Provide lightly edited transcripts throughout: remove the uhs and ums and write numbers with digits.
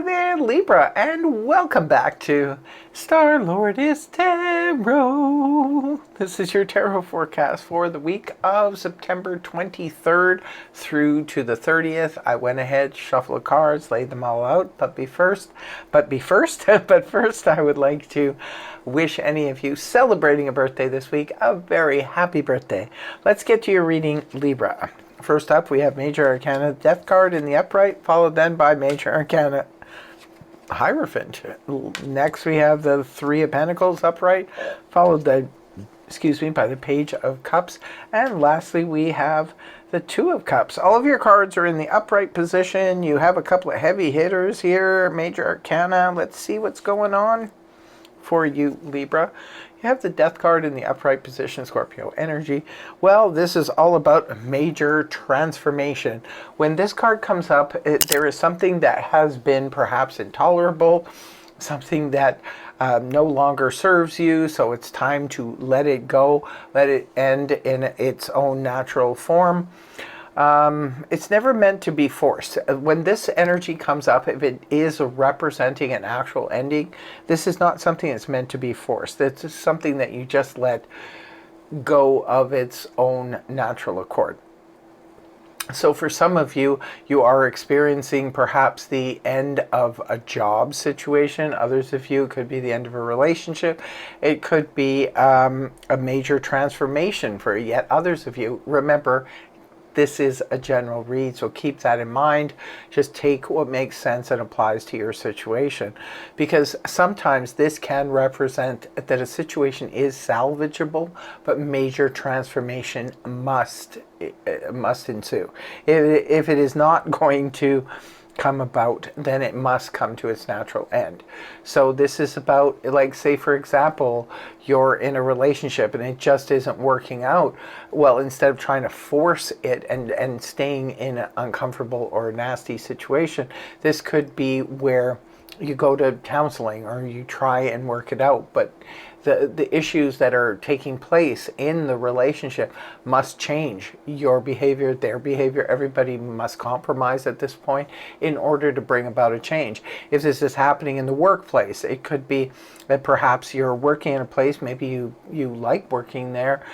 Hi there, Libra, and welcome back to Star-Lord is Tarot. This is your tarot forecast for the week of September 23rd through to the 30th. I went ahead, shuffled the cards, laid them all out, but first, I would like to wish any of you celebrating a birthday this week a very happy birthday. Let's get to your reading, Libra. First up, we have Major Arcana Death card in the upright, followed then by Major Arcana Hierophant. Next, we have the Three of Pentacles upright, followed then, by the Page of Cups. And lastly, we have the Two of Cups. All of your cards are in the upright position. You have a couple of heavy hitters here, Major Arcana. Let's see what's going on for you, Libra. You have the Death card in the upright position, Scorpio energy. Well, this is all about major transformation. When this card comes up, there is something that has been perhaps intolerable, something that no longer serves you, so it's time to let it go, let it end in its own natural form. It's never meant to be forced. When this energy comes up, if it is representing an actual ending, this is not something that's meant to be forced. It's something that you just let go of its own natural accord. So for some of you, you are experiencing perhaps the end of a job situation. Others of you, it could be the end of a relationship. It could be a major transformation for yet others of you. Remember, this is a general read, so keep that in mind. Just take what makes sense and applies to your situation. Because sometimes this can represent that a situation is salvageable, but major transformation must ensue. If it is not going to come about, then it must come to its natural end. So this is about, like, say for example, you're in a relationship and it just isn't working out. Well, instead of trying to force it and staying in an uncomfortable or nasty situation, this could be where you go to counseling or you try and work it out. But the issues that are taking place in the relationship must change. Your behavior, their behavior, everybody must compromise at this point in order to bring about a change. If this is happening in the workplace, it could be that perhaps you're working in a place, maybe you like working there,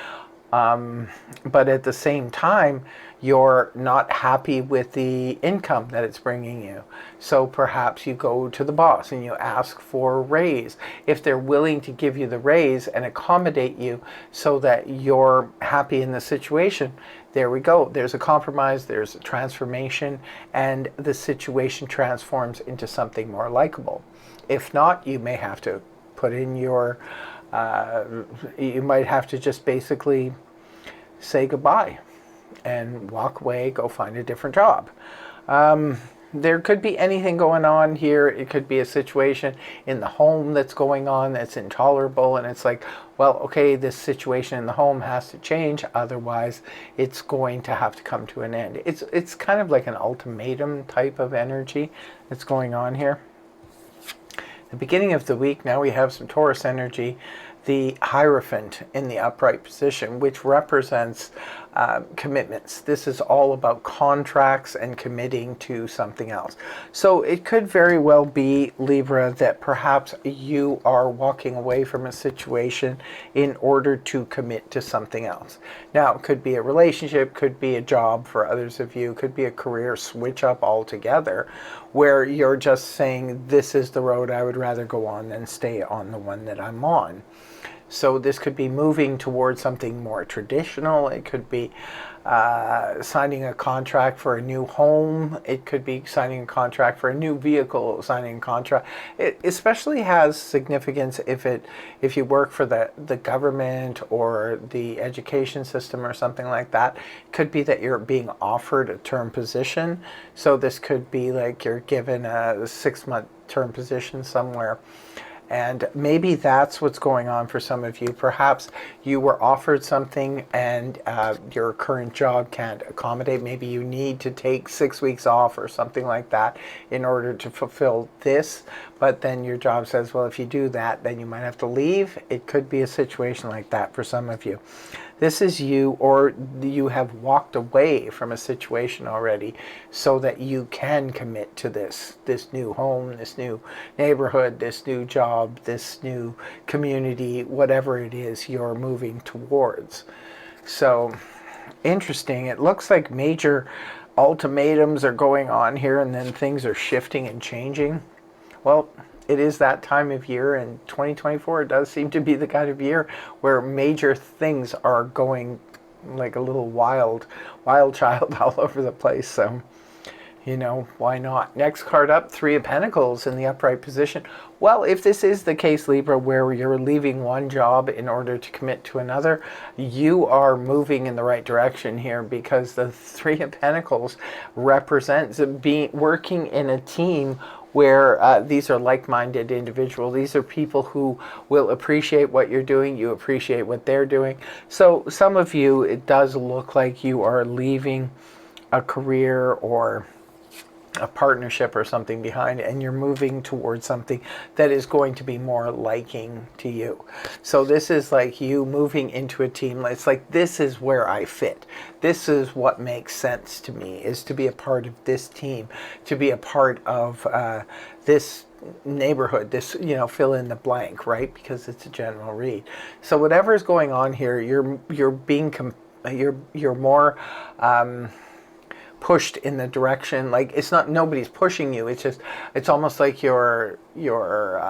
but at the same time, you're not happy with the income that it's bringing you. So perhaps you go to the boss and you ask for a raise. If they're willing to give you the raise and accommodate you so that you're happy in the situation, there we go. There's a compromise, there's a transformation, and the situation transforms into something more likable. If not, you may have to put in your, you might have to just basically say goodbye and walk away, go find a different job. There could be anything going on here. It could be a situation in the home that's going on that's intolerable, and it's like, well, okay, this situation in the home has to change, otherwise it's going to have to come to an end. It's kind of like an ultimatum type of energy that's going on here. The beginning of the week, now we have some Taurus energy, the Hierophant in the upright position, which represents commitments. This is all about contracts and committing to something else. So it could very well be, Libra, that perhaps you are walking away from a situation in order to commit to something else. Now, it could be a relationship, could be a job for others of you, could be a career switch up altogether, where you're just saying, this is the road I would rather go on than stay on the one that I'm on. So this could be moving towards something more traditional. It could be signing a contract for a new home. It could be signing a contract for a new vehicle, signing a contract. It especially has significance if you work for the government or the education system or something like that. It could be that you're being offered a term position. So this could be like you're given a 6-month term position somewhere. And maybe that's what's going on for some of you. Perhaps you were offered something and your current job can't accommodate. Maybe you need to take 6 weeks off or something like that in order to fulfill this. But then your job says, well, if you do that, then you might have to leave. It could be a situation like that for some of you. This is you, or you have walked away from a situation already so that you can commit to this new home, this new neighborhood, this new job, this new community, whatever it is you're moving towards. So interesting. It looks like major ultimatums are going on here, and then things are shifting and changing. Well, it is that time of year, and 2024 does seem to be the kind of year where major things are going like a little wild child all over the place. So, you know, why not? Next card up, Three of Pentacles in the upright position. Well, if this is the case, Libra, where you're leaving one job in order to commit to another, you are moving in the right direction here, because the Three of Pentacles represents working in a team where these are like-minded individuals. These are people who will appreciate what you're doing. You appreciate what they're doing. So some of you, it does look like you are leaving a career or a partnership or something behind, and you're moving towards something that is going to be more liking to you. So this is like you moving into a team. It's like, this is where I fit. This is what makes sense to me, is to be a part of this team, to be a part of this neighborhood, this, you know, fill in the blank, right? Because it's a general read. So whatever is going on here, you're being you're more pushed in the direction, like it's not, nobody's pushing you, it's just, it's almost like your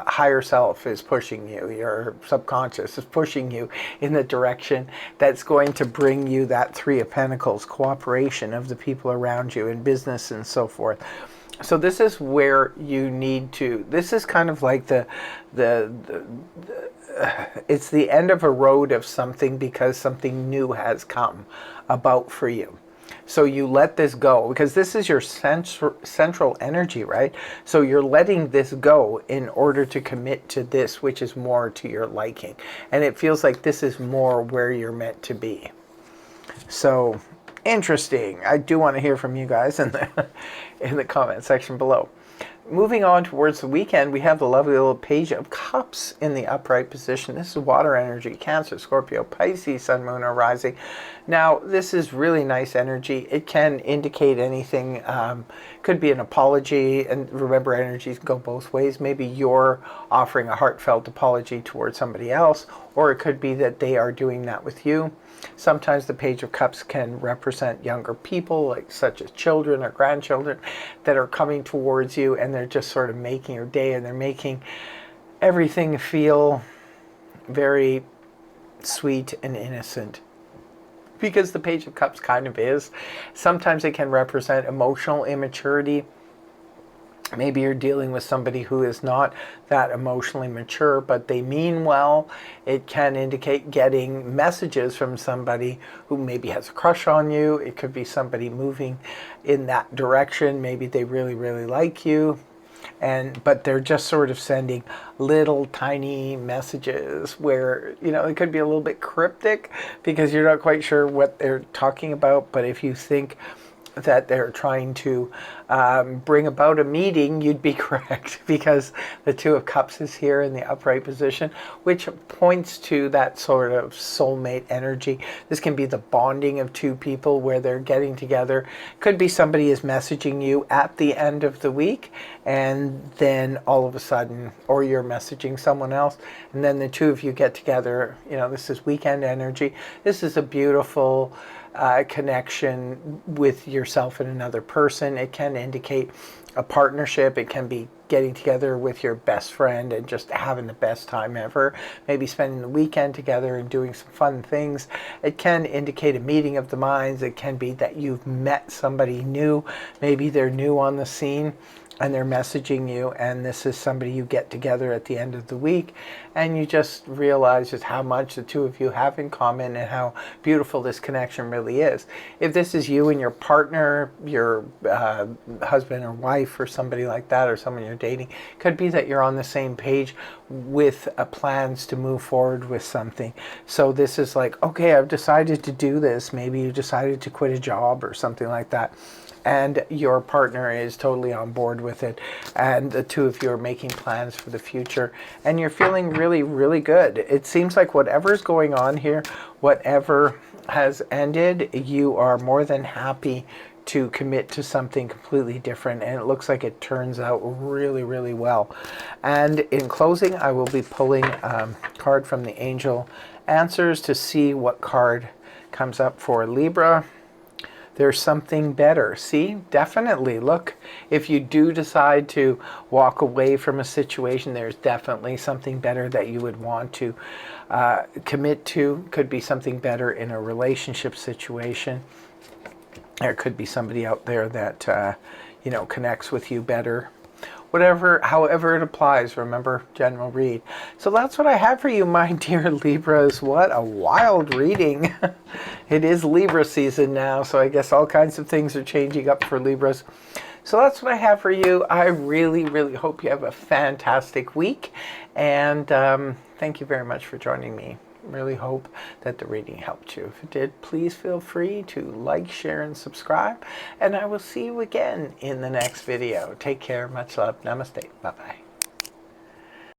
higher self is pushing you, your subconscious is pushing you in the direction that's going to bring you that Three of Pentacles, cooperation of the people around you in business and so forth. So this is where you need to, this is kind of like it's the end of a road of something, because something new has come about for you. So you let this go, because this is your central energy, right? So you're letting this go in order to commit to this, which is more to your liking. And it feels like this is more where you're meant to be. So interesting. I do want to hear from you guys in the comment section below. Moving on towards the weekend, we have the lovely little Page of Cups in the upright position. This is water energy, Cancer, Scorpio, Pisces, Sun, Moon, or Rising. Now, this is really nice energy. It can indicate anything. Could be an apology, and remember, energies go both ways. Maybe you're offering a heartfelt apology towards somebody else, or it could be that they are doing that with you. Sometimes the Page of Cups can represent younger people, like such as children or grandchildren, that are coming towards you, and they're just sort of making your day, and they're making everything feel very sweet and innocent. Because the Page of Cups kind of is. Sometimes it can represent emotional immaturity. Maybe you're dealing with somebody who is not that emotionally mature, but they mean well. It can indicate getting messages from somebody who maybe has a crush on you. It could be somebody moving in that direction. Maybe they really, really like you. But they're just sort of sending little tiny messages where, you know, it could be a little bit cryptic because you're not quite sure what they're talking about. But if you think that they're trying to bring about a meeting, you'd be correct, because the Two of Cups is here in the upright position, which points to that sort of soulmate energy. This can be the bonding of two people where they're getting together. Could be somebody is messaging you at the end of the week, and then all of a sudden, or you're messaging someone else, and then the two of you get together. You know, this is weekend energy. This is a beautiful connection with yourself and another person. It can indicate a partnership. It can be getting together with your best friend and just having the best time ever. Maybe spending the weekend together and doing some fun things. It can indicate a meeting of the minds. It can be that you've met somebody new. Maybe they're new on the scene and they're messaging you, and this is somebody you get together at the end of the week, and you just realize just how much the two of you have in common and how beautiful this connection really is. If this is you and your partner, your husband or wife or somebody like that, or someone you're dating, could be that you're on the same page with plans to move forward with something. So this is like, okay, I've decided to do this. Maybe you decided to quit a job or something like that. and your partner is totally on board with it, and the two of you are making plans for the future, and you're feeling really, really good. It seems like whatever's going on here, whatever has ended, you are more than happy to commit to something completely different, and it looks like it turns out really, really well. And in closing, I will be pulling a card from the Angel Answers to see what card comes up for Libra. There's something better. See, definitely. Look, if you do decide to walk away from a situation, there's definitely something better that you would want to commit to. Could be something better in a relationship situation. There could be somebody out there that, you know, connects with you better. Whatever, however it applies, remember, general read. So that's what I have for you, my dear Libras. What a wild reading. It is Libra season now, so I guess all kinds of things are changing up for Libras. So that's what I have for you. I really, really hope you have a fantastic week. And thank you very much for joining me. Really hope that the reading helped you. If it did, please feel free to like, share, and subscribe. And I will see you again in the next video. Take care. Much love. Namaste. Bye-bye.